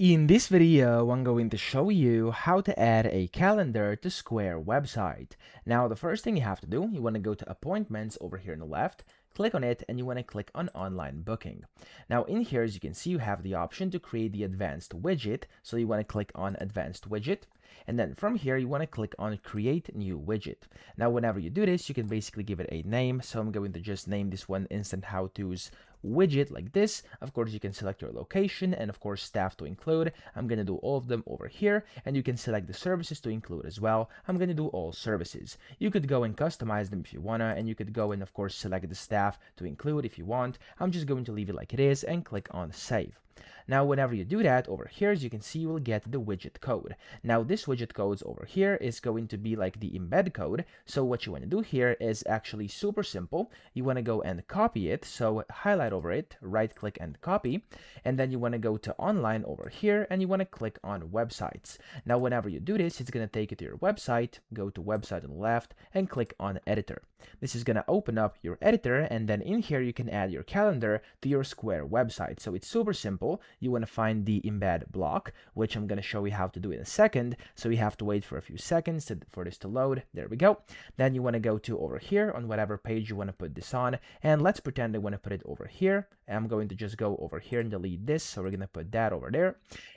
In this video, I'm going to show you how to add a calendar to Square website. Now, the first thing you have to do, you want to go to appointments over here on the left, click on it, and you want to click on online booking. Now, in here, as you can see, you have the option to create the advanced widget. So you want to click on advanced widget. And then from here, you want to click on create new widget. Now, whenever you do this, you can basically give it a name. So I'm going to just name this one instant how-tos widget like this. Of course, you can select your location and of course staff to include. I'm going to do all of them over here, and you can select the services to include as well. I'm going to do all services. You could go and customize them if you wanna, and you could go and of course select the staff to include if you want. I'm just going to leave it like it is and click on save. Now, whenever you do that, over here, as you can see, you will get the widget code. Now, this widget code over here is going to be like the embed code. So what you want to do here is actually super simple. You want to go and copy it. So highlight over it, right click and copy. And then you want to go to online over here and you want to click on websites. Now, whenever you do this, it's going to take you to your website. Go to website on the left and click on editor. This is going to open up your editor, and then in here you can add your calendar to your Square website. So it's super simple. You want to find the embed block, which I'm going to show you how to do in a second. So you have to wait for a few seconds for this to load. There we go. Then you want to go to over here on whatever page you want to put this on. And let's pretend I want to put it over here. I'm going to just go over here and delete this. So we're going to put that over there.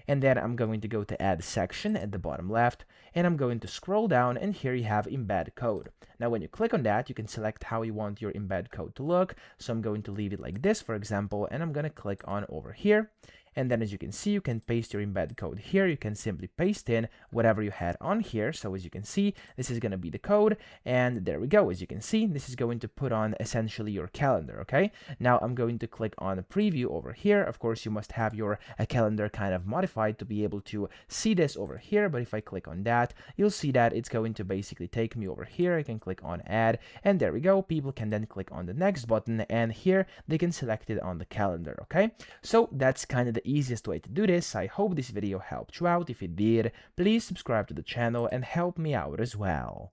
And then I'm going to go to add section at the bottom left. And I'm going to scroll down, and here you have embed code. Now, when you click on that, you can select how you want your embed code to look. So I'm going to leave it like this, for example, and I'm going to click on over here. And then as you can see, you can paste your embed code here. You can simply paste in whatever you had on here. So as you can see, this is going to be the code. And there we go. As you can see, this is going to put on essentially your calendar. Okay. Now I'm going to click on preview over here. Of course, you must have your calendar kind of modified to be able to see this over here. But if I click on that, you'll see that it's going to basically take me over here. I can click on add, and there we go. People can then click on the next button, and here they can select it on the calendar. Okay. So that's kind of the easiest way to do this. I hope this video helped you out. If it did, please subscribe to the channel and help me out as well.